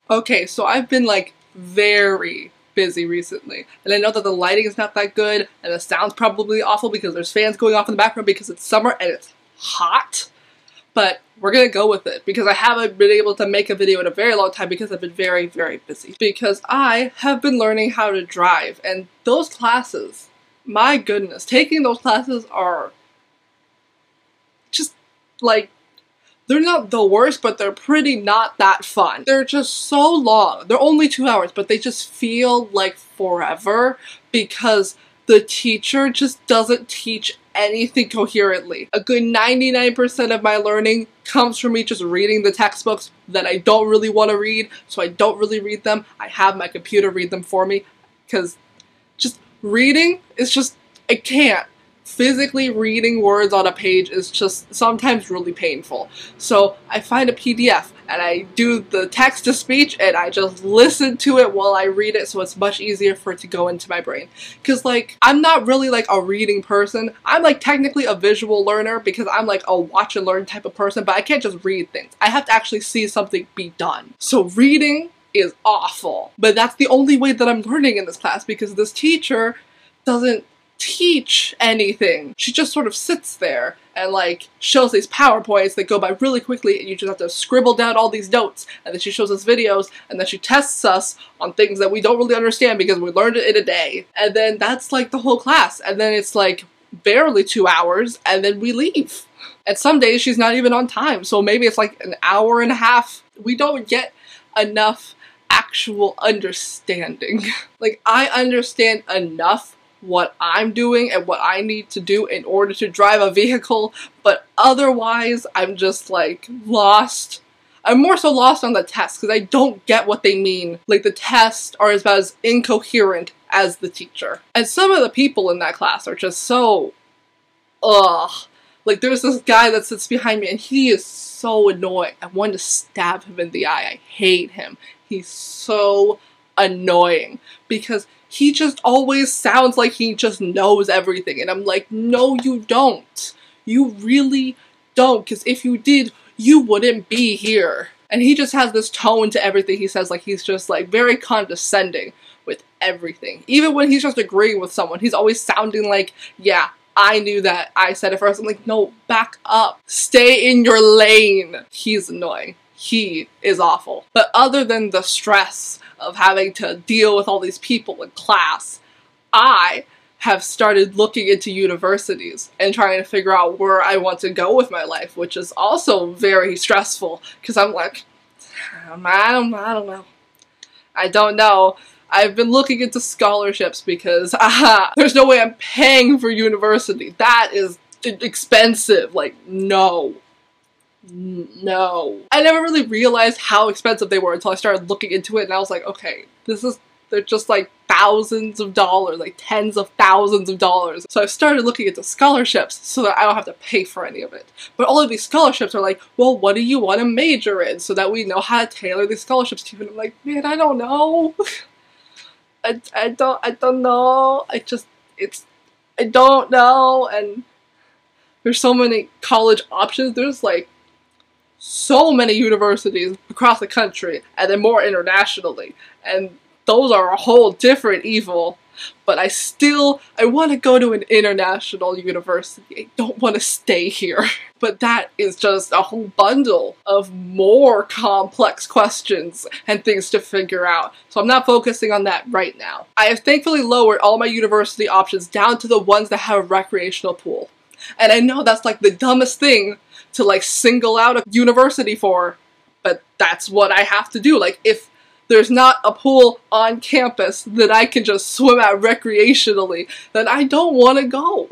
Okay, so I've been like very busy recently, and I know that the lighting is not that good and the sound's probably awful because there's fans going off in the background because it's summer and it's hot, but we're gonna go with it because I haven't been able to make a video in a very long time because I've been very, very busy. Because I have been learning how to drive, and those classes, my goodness, taking those classes are just like, they're not the worst, but they're pretty not that fun. They're just so long. They're only 2 hours, but they just feel like forever because the teacher just doesn't teach anything coherently. A good 99% of my learning comes from me just reading the textbooks that I don't really want to read, so I don't really read them. I have my computer read them for me because just reading is just, I can't. Physically reading words on a page is just sometimes really painful. So I find a PDF and I do the text to speech and I just listen to it while I read it, so it's much easier for it to go into my brain. Cause like, I'm not really like a reading person. I'm like technically a visual learner because I'm like a watch and learn type of person, but I can't just read things. I have to actually see something be done. So reading is awful. But that's the only way that I'm learning in this class because this teacher doesn't teach anything. She just sort of sits there and like shows these PowerPoints that go by really quickly and you just have to scribble down all these notes, and then she shows us videos and then she tests us on things that we don't really understand because we learned it in a day, and then that's like the whole class, and then it's like barely 2 hours and then we leave. And some days she's not even on time, so maybe it's like an hour and a half. We don't get enough actual understanding. Like, I understand enough what I'm doing and what I need to do in order to drive a vehicle, but otherwise I'm just like lost. I'm more so lost on the test because I don't get what they mean. Like, the tests are about as incoherent as the teacher. And some of the people in that class are just so, ugh. Like, there's this guy that sits behind me and he is so annoying. I want to stab him in the eye. I hate him. He's so annoying because he just always sounds like he just knows everything, and I'm like, no you don't. You really don't, because if you did, you wouldn't be here. And he just has this tone to everything he says, like he's just like very condescending with everything. Even when he's just agreeing with someone, he's always sounding like, yeah, I knew that, I said it first. I'm like, no, back up. Stay in your lane. He's annoying. He is awful. But other than the stress of having to deal with all these people in class, I have started looking into universities and trying to figure out where I want to go with my life, which is also very stressful because I'm like, I don't know. I don't know. I've been looking into scholarships because there's no way I'm paying for university. That is expensive. Like, no. No. I never really realized how expensive they were until I started looking into it, and I was like, okay, they're just like thousands of dollars, like tens of thousands of dollars. So I started looking into scholarships so that I don't have to pay for any of it. But all of these scholarships are like, well, what do you want to major in so that we know how to tailor these scholarships to you? And I'm like, man, I don't know. I don't know. I don't know. And there's so many college options. There's like so many universities across the country, and then more internationally, and those are a whole different evil. But I want to go to an international university. I don't want to stay here. But that is just a whole bundle of more complex questions and things to figure out. So I'm not focusing on that right now. I have thankfully lowered all my university options down to the ones that have a recreational pool. And I know that's like the dumbest thing to like single out a university for, but that's what I have to do. Like, if there's not a pool on campus that I can just swim at recreationally, then I don't want to go.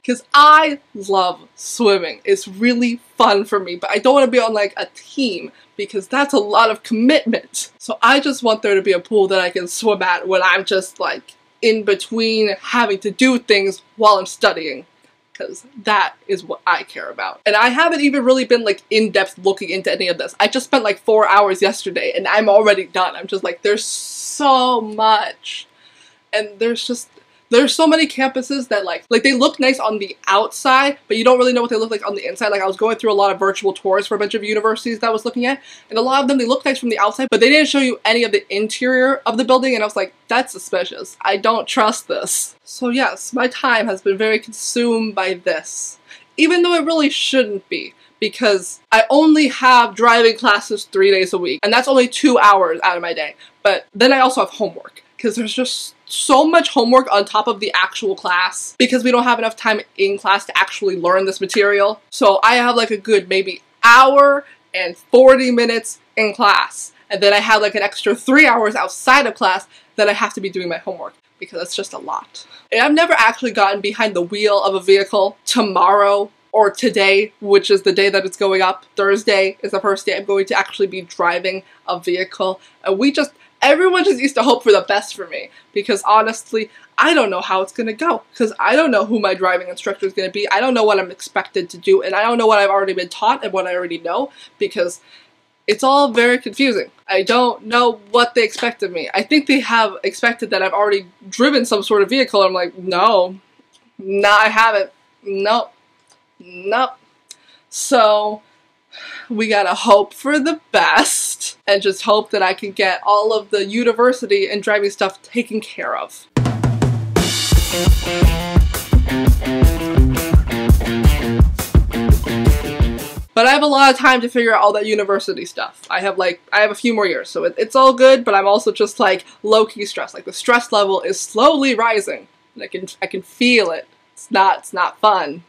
Because I love swimming. It's really fun for me, but I don't want to be on like a team because that's a lot of commitment. So I just want there to be a pool that I can swim at when I'm just like in between having to do things while I'm studying. Because that is what I care about. And I haven't even really been like in-depth looking into any of this. I just spent like 4 hours yesterday and I'm already done. I'm just like, there's so much. And there's There's so many campuses that like they look nice on the outside, but you don't really know what they look like on the inside. Like I was going through a lot of virtual tours for a bunch of universities that I was looking at, and a lot of them, they look nice from the outside, but they didn't show you any of the interior of the building, and I was like, that's suspicious. I don't trust this. So yes, my time has been very consumed by this, even though it really shouldn't be, because I only have driving classes 3 days a week, and that's only 2 hours out of my day. But then I also have homework, because there's just so much homework on top of the actual class, because we don't have enough time in class to actually learn this material. So I have like a good maybe hour and 40 minutes in class, and then I have like an extra 3 hours outside of class that I have to be doing my homework, because it's just a lot. And I've never actually gotten behind the wheel of a vehicle. Tomorrow or today, which is the day that it's going up, Thursday is the first day I'm going to actually be driving a vehicle, and everyone just used to hope for the best for me, because honestly, I don't know how it's going to go, because I don't know who my driving instructor is going to be. I don't know what I'm expected to do, and I don't know what I've already been taught and what I already know, because it's all very confusing. I don't know what they expect of me. I think they have expected that I've already driven some sort of vehicle. I'm like, no, I haven't. Nope. So we gotta hope for the best and just hope that I can get all of the university and driving stuff taken care of. But I have a lot of time to figure out all that university stuff. I have a few more years, so it's all good, but I'm also just like low-key stressed. Like the stress level is slowly rising, and I can feel it. It's not fun.